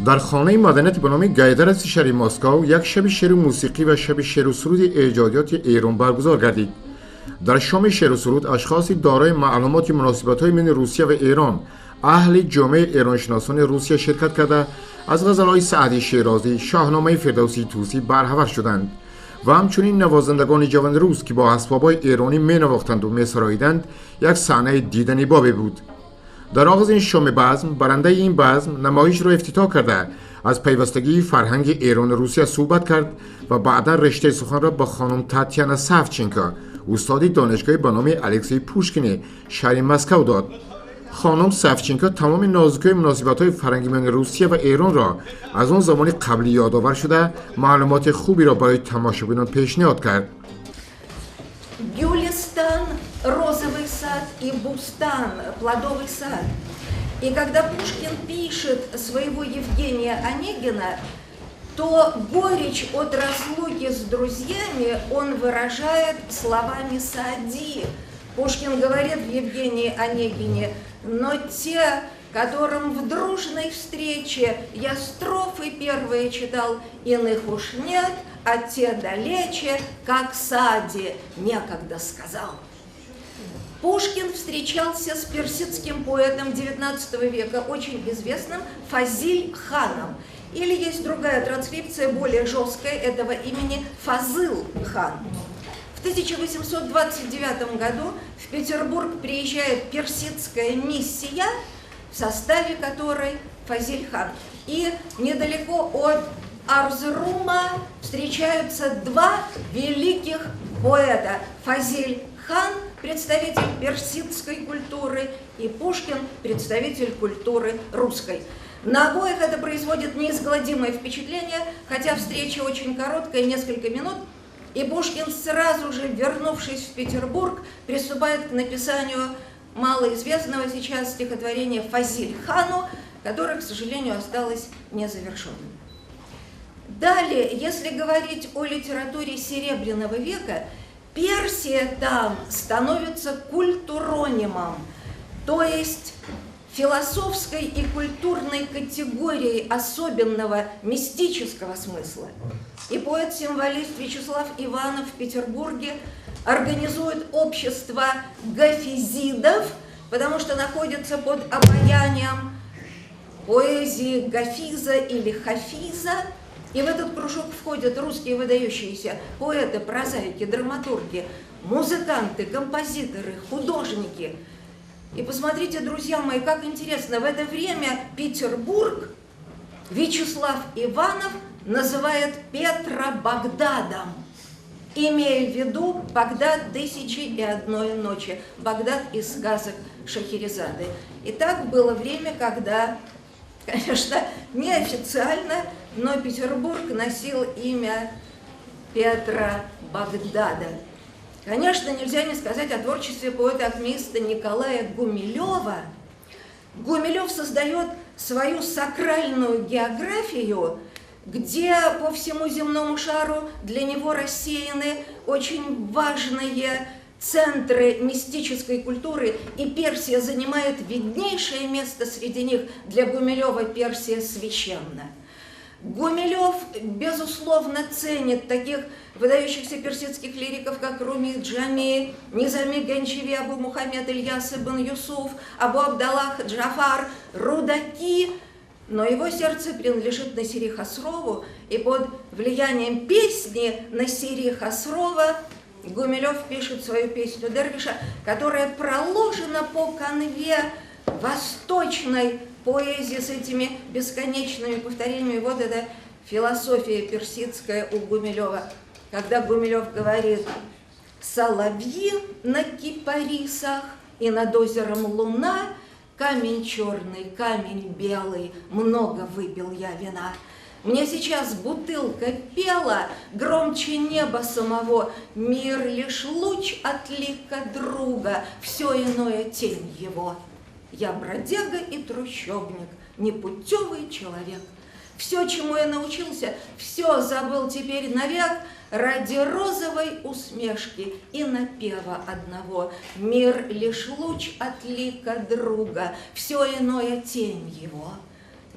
در خانه مدنیت به نام گایدرس شهر مسکو یک شب شعر و موسیقی و شب شعر و سرود ایجادیات ایران برگزار گردید. در شام شعر و سرود اشخاصی دارای معلومات مناسبت‌های میان روسیه و ایران، اهل جامعه ایرانشناسان روسیه شرکت کرده از غزل‌های سعدی شیرازی، شاهنامه فردوسی توسی برخبر شدند و همچنین نوازندگان جوان روس که با اسباب‌های ایرانی می‌نواختند و می‌سراییدند یک صحنه دیدنی بابی بود. در آغاز این شام بزم، برنده این بزم نمایش را افتتاح کرده از پیوستگی فرهنگ ایران و روسیه صحبت کرد و بعدا رشته سخن را به خانم تاتیانا ساوچنکو، استاد دانشگاه به نام الکسی پوشکین شهر مسکو داد. خانم ساوچنکو تمام نازوکی مناسبت‌های فرهنگی میان روسیه و ایران را از آن زمان قبلی یادآور شده معلومات خوبی را برای تماشاگران پیشنهاد کرد. Гюлистан – розовый сад, и бустан – плодовый сад. И когда Пушкин пишет своего Евгения Онегина, то горечь от разлуки с друзьями он выражает словами Саади. Пушкин говорит в Евгении Онегине: «Но те, которым в дружной встрече я строфы первые читал, иных уж нет, а те далече, как Саади некогда сказал». Пушкин встречался с персидским поэтом XIX века, очень известным Фазиль-ханом. Или есть другая транскрипция, более жесткая этого имени Фазыл-хан. В 1829 году в Петербург приезжает персидская миссия, в составе которой Фазиль-хан. И недалеко от Арзрума встречаются два великих поэта. Фазиль-хан, представитель персидской культуры, и Пушкин, представитель культуры русской. На обоих это производит неизгладимое впечатление, хотя встреча очень короткая, несколько минут, и Пушкин, сразу же вернувшись в Петербург, приступает к написанию малоизвестного сейчас стихотворения Фазиль-хану, которое, к сожалению, осталось незавершенным. Далее, если говорить о литературе Серебряного века, Персия там становится культуронимом, то есть философской и культурной категорией особенного мистического смысла. И поэт-символист Вячеслав Иванов в Петербурге организует общество гафизидов, потому что находится под обаянием поэзии Гафиза или Хафиза. И в этот кружок входят русские выдающиеся поэты, прозаики, драматурги, музыканты, композиторы, художники. И посмотрите, друзья мои, как интересно, в это время Петербург Вячеслав Иванов называет Петробагдадом, имея в виду Багдад «Тысячи и одной ночи», Багдад из сказок Шахерезады. И так было время, когда, конечно, неофициально, но Петербург носил имя Петробагдада. Конечно, нельзя не сказать о творчестве поэта-акмеиста Николая Гумилева. Гумилев создает свою сакральную географию, где по всему земному шару для него рассеяны очень важные центры мистической культуры, и Персия занимает виднейшее место среди них. Для Гумилева Персия священна. Гумилев, безусловно, ценит таких выдающихся персидских лириков, как Руми Джами, Низами Ганчеви, Абу Мухаммед Ильяс ибн Юсуф, Абу Абдаллах Джафар, Рудаки, но его сердце принадлежит Насири Хосрову, и под влиянием песни Насири Хосрова Гумилев пишет свою песню Дервиша, которая проложена по канве восточной поэзии с этими бесконечными повторениями. Вот это философия персидская у Гумилева, когда Гумилев говорит: «Соловьи на кипарисах, и над озером луна, камень черный, камень белый, много выпил я вина. Мне сейчас бутылка пела громче неба самого, мир лишь луч от лика друга, все иное тень его. Я бродяга и трущобник, непутевый человек. Все, чему я научился, все забыл теперь навек ради розовой усмешки и напева одного. Мир лишь луч от лика друга, все иное тень его».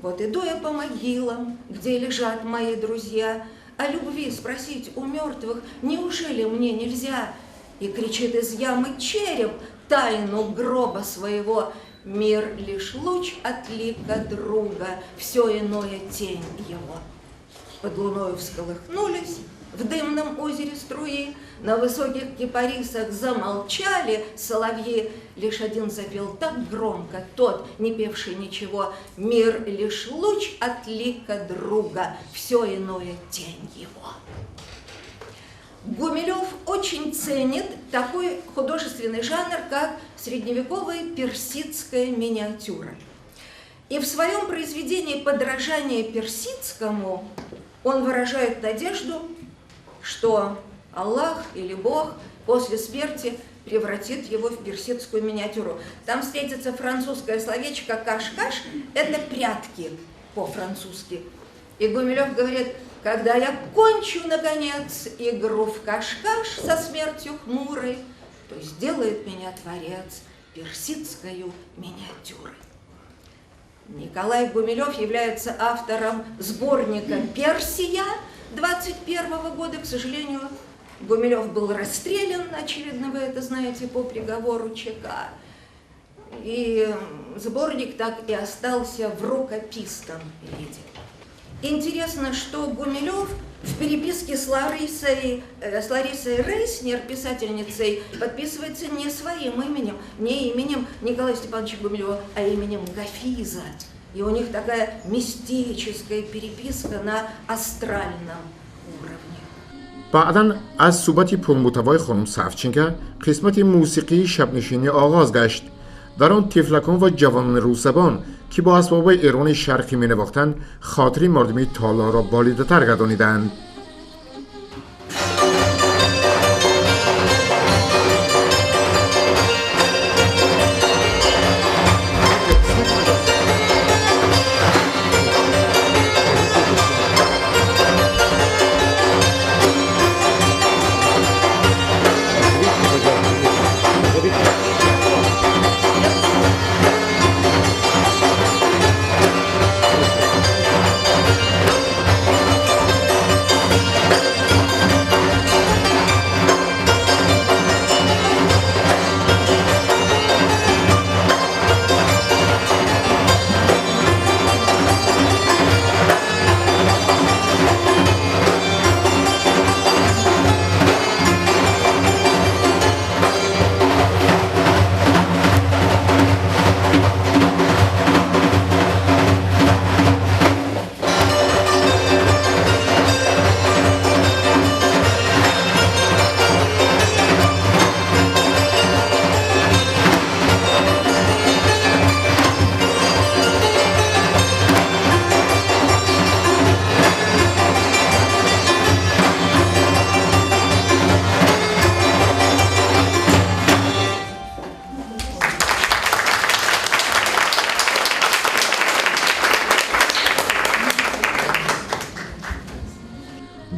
Вот иду я по могилам, где лежат мои друзья, о любви спросить у мертвых неужели мне нельзя? И кричит из ямы череп тайну гроба своего: мир лишь луч от лика друга, все иное тень его. Под луною всколыхнулись в дымном озере струи, на высоких кипарисах замолчали соловьи. Лишь один запел так громко, тот, не певший ничего: мир лишь луч от лика друга, все иное тень его. Гумилев очень ценит такой художественный жанр, как средневековая персидская миниатюра. И в своем произведении «Подражание персидскому» он выражает надежду, что Аллах или Бог после смерти превратит его в персидскую миниатюру. Там встретится французское словечко «каш-каш» – это прятки по-французски. И Гумилев говорит: когда я кончу, наконец, игру в каш-каш со смертью хмурой, то сделает меня Творец персидскою миниатюрой. Николай Гумилев является автором сборника «Персия» 21 года. К сожалению, Гумилев был расстрелян, очевидно, вы это знаете, по приговору ЧК. И сборник так и остался в рукописном виде. Интересно, что Гумилев в переписке с Ларисой Рейснер, писательницей, подписывается не своим именем, не именем Николая Степановича Гумилева, а именем Гафиза. И у них такая мистическая переписка на астральном уровне. بعداً از صحبت پرمحتوای خانم سفچینگر قسمت موسیقی شبنشینی آغاز گشت. در آن طفلکان و جوانان روسبان که با اسباب ایران شرقی می‌نواختند خاطری مردمی تالا را بالیده‌تر گردانیدند.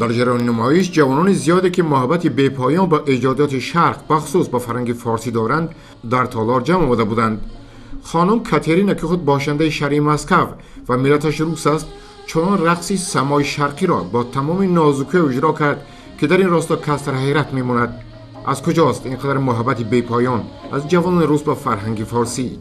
در جریان نمایش جوانان زیادی که محبت بی‌پایان با ایجادات شرق بخصوص با فرهنگ فارسی دارند در تالار جمع آمده بودند. خانم کاترینا که خود باشنده شهر مسکو و ملتش روس است چنان رقصی سمای شرقی را با تمام نازکی اجرا کرد که در این راستا کسر حیرت میماند. از کجاست اینقدر محبت بی‌پایان از جوانان روس با فرهنگ فارسی؟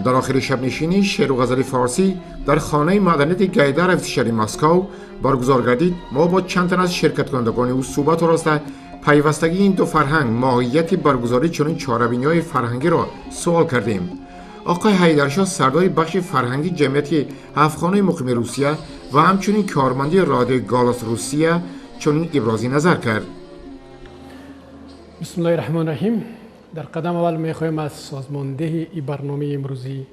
در آخر شب نشینی شعر و غزل فارسی در خانه مدنیت گیدر افتشاری مسکو برگزار گردید. ما با چند تن از شرکت کنندگان او صحبت راسته پیوستگی این دو فرهنگ ماهیت برگزاری چنین چهاربینی‌های فرهنگی را سوال کردیم. آقای حیدرشاه سردار بخش فرهنگی جمعیت افغان‌های مقیم روسیه و همچنین کارمندی رادیو گالاس روسیه چنین ابراز نظر کرد. بسم الله الرحمن الرحیم. در قدم اول میخوایم از سازماندهی این برنامه امروزی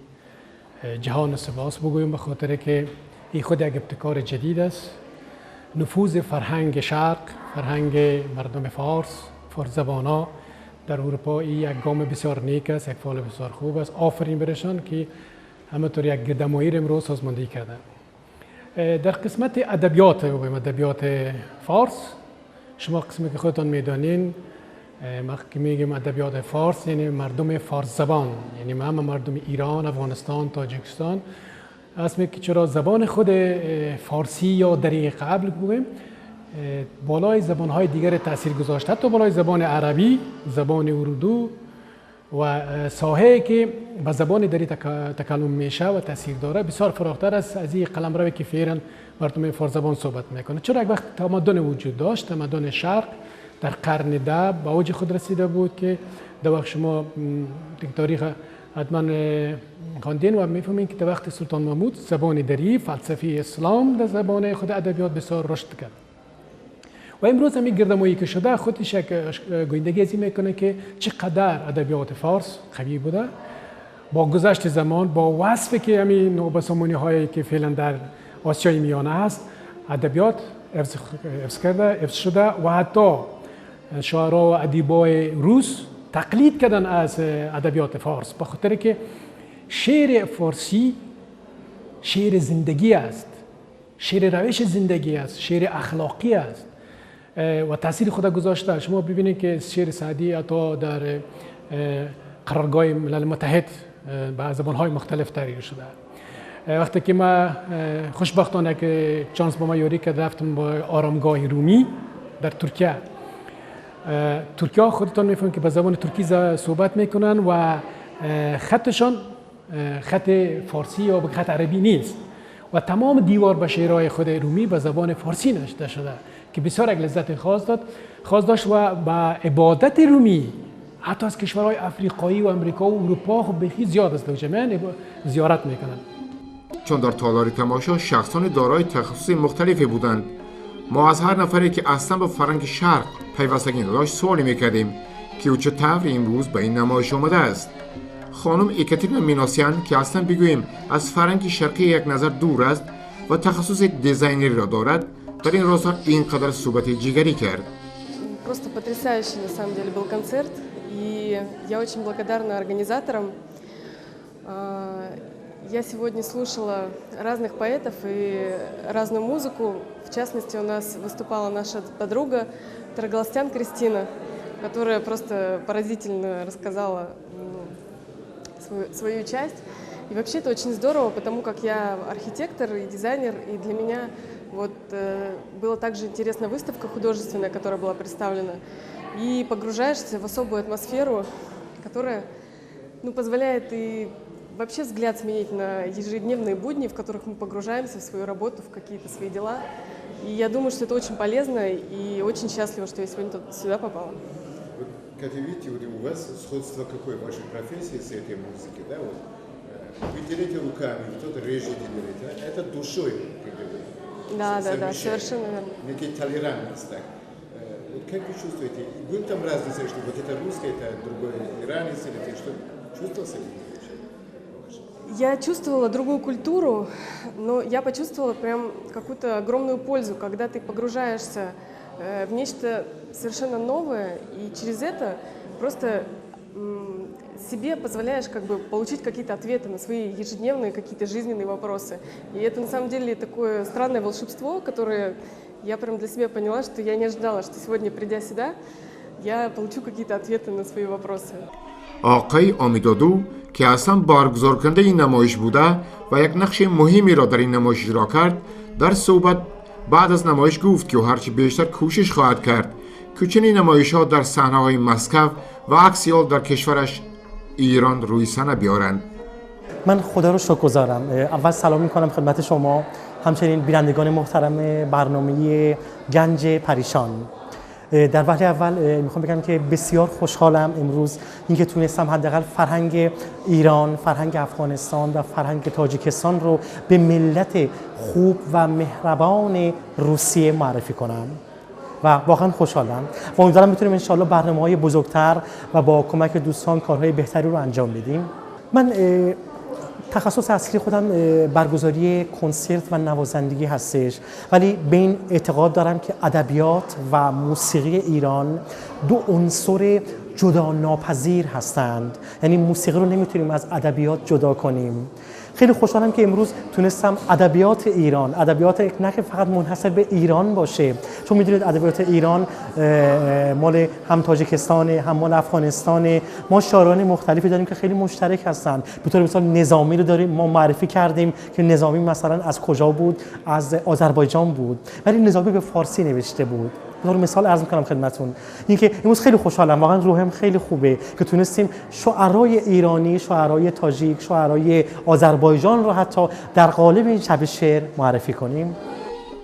جهان سپاس بگویم، به خاطر که این خود یک ابتکار جدید است. نفوذ فرهنگ شرق، فرهنگ مردم فارس زبانا در اروپا این یک گام بسیار نیک است، یک فعال بسیار خوب است. آفرین برشان که همینطور یک گردمایی امروز سازماندهی کردن. در قسمت ادبیات فارس، شما قسمی که خودتان میدانین، وقتی میگیم ادبیات فارس یعنی مردم فارس زبان، یعنی همه مردم ایران، افغانستان، تاجیکستان. اسمی که چرا زبان خود فارسی یا دریغ قبل بگویم بالای زبانهای دیگر تاثیر گذاشته، حتی بالای زبان عربی، زبان اردو و ساحه‌ای که به زبان دری تکلم میشه و تاثیر داره بسیار فراختر است از این قلمروی که فعلا مردم فارس زبان صحبت میکنه. چرا یک وقت تمدن وجود داشت، تمدن شرق در قرن 10 به اوج خود رسیده بود که در وقت شما تاریخ حتما خواندین و میفهمین که در وقت سلطان محمود زبان دری، فلسفه اسلام در زبان خود ادبیات بسیار رشد کرد. و امروز همین گردمایی که شده خودش یک گویندگی از این میکنه که چقدر ادبیات فارس قوی بوده با گذشت زمان، با وصفی که همین نوبسامانی هایی که فعلا در آسیای میانه هست ادبیات حفظ شده و حتی شاعرها و ادیبای روس تقلید کردن از ادبیات فارس، به خاطر که شعر فارسی شعر زندگی است، شعر روش زندگی است، شعر اخلاقی است و تاثیر خود گذاشته. شما ببینید که شعر سعدی حتی در قرارگاه ملل متحد به زبان‌های مختلف تحریر شده. وقتی که ما خوشبختانه که چانس با ما یاری کرد رفتم با آرامگاه رومی در ترکیه خودتان میفهمید که به زبان ترکی صحبت میکنن و خطشان خط فارسی یا خط عربی نیست و تمام دیوار به شعرهای خود رومی به زبان فارسی نوشته شده که بسیار یک لذت خاص داشت و با عبادت رومی حتی از کشورهای افریقایی و امریکا و اروپا خب بخی زیاد است، جمعا زیارت میکنن. چون در تالار تماشا شخصان دارای تخصص مختلفی بودند، ما از هر نفری که اصلا به فرهنگ شرق پیوستگی نداشت سوالی میکردیم که او چطور امروز به این نمایش آمده است. خانم اکاترینا میناسیان که اصلا بگوییم از فرهنگ شرقی یک نظر دور است و تخصص دیزاینری را دارد، در این راستا اینقدر صحبت جگری کرد. Просто потрясающий на самом деле был концерт, и я очень благодарна организаторам. Я сегодня слушала разных поэтов и разную музыку. В частности, у нас выступала наша подруга Тарагластян Кристина, которая просто поразительно рассказала свою часть. И вообще это очень здорово, потому как я архитектор и дизайнер, и для меня была также интересна выставка художественная, которая была представлена. И погружаешься в особую атмосферу, которая позволяет и вообще взгляд сменить на ежедневные будни, в которых мы погружаемся в свою работу, в какие-то свои дела. И я думаю, что это очень полезно, и очень счастлива, что я сегодня сюда попала. Как видите, у вас сходство какой в вашей профессии с этой музыкой, да? Вот, вы делаете руками, кто-то режет, делает, а это душой, как говорится. Да, совершенно верно. Некая толерантность, так. Вот как вы чувствуете? Был там разница, что вот это русское, это другой иранец, или ты что? Чувствовался ли? Я чувствовала другую культуру, но я почувствовала прям какую-то огромную пользу, когда ты погружаешься в нечто совершенно новое, и через это просто себе позволяешь получить какие-то ответы на свои ежедневные какие-то жизненные вопросы. И это на самом деле такое странное волшебство, которое я прям для себя поняла, что я не ожидала, что сегодня, придя сюда, я получу какие-то ответы на свои вопросы. آقای امیدادو که اصلا برگزار کننده این نمایش بوده و یک نقش مهمی را در این نمایش اجرا کرد، در صحبت بعد از نمایش گفت که هرچی بیشتر کوشش خواهد کرد که چنین نمایش‌ها در صحنه‌های مسکو و عکس آن در کشورش ایران روی صحنه بیارند. من خدا رو شکرگزارم. اول سلام میکنم خدمت شما، همچنین بینندگان محترم برنامه گنج پریشان. در وهله اول میخوام بگم که بسیار خوشحالم امروز اینکه تونستم حداقل فرهنگ ایران، فرهنگ افغانستان و فرهنگ تاجیکستان رو به ملت خوب و مهربان روسیه معرفی کنم و واقعا خوشحالم و امیدوارم بتونیم انشاءالله برنامه‌های بزرگتر و با کمک دوستان کارهای بهتری رو انجام بدیم. من تخصص اصلی خودم برگزاری کنسرت و نوازندگی هستش، ولی به این اعتقاد دارم که ادبیات و موسیقی ایران دو عنصر جدا ناپذیر هستند، یعنی موسیقی رو نمیتونیم از ادبیات جدا کنیم. خیلی خوشحالم که امروز تونستم ادبیات ایران، ادبیات نه که فقط منحصر به ایران باشه، چون میدونید ادبیات ایران مال هم تاجیکستان، هم مال افغانستان. ما شاعران مختلفی داریم که خیلی مشترک هستن. به طور مثال نظامی رو داریم، ما معرفی کردیم که نظامی مثلا از کجا بود؟ از آذربایجان بود، ولی نظامی به فارسی نوشته بود. به طور مثال عرض می‌کنم خدمتتون اینکه امروز خیلی خوشحالم، واقعا روحم خیلی خوبه که تونستیم شعرای ایرانی، شعرای تاجیک، شعرای آذربایجان رو حتی در قالب این شب شعر معرفی کنیم.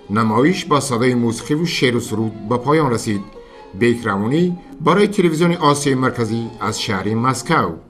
نمایش با صدای موسیقی و شعر و سرود به پایان رسید. بیک روانی برای تلویزیون آسیای مرکزی از شهر مسکو.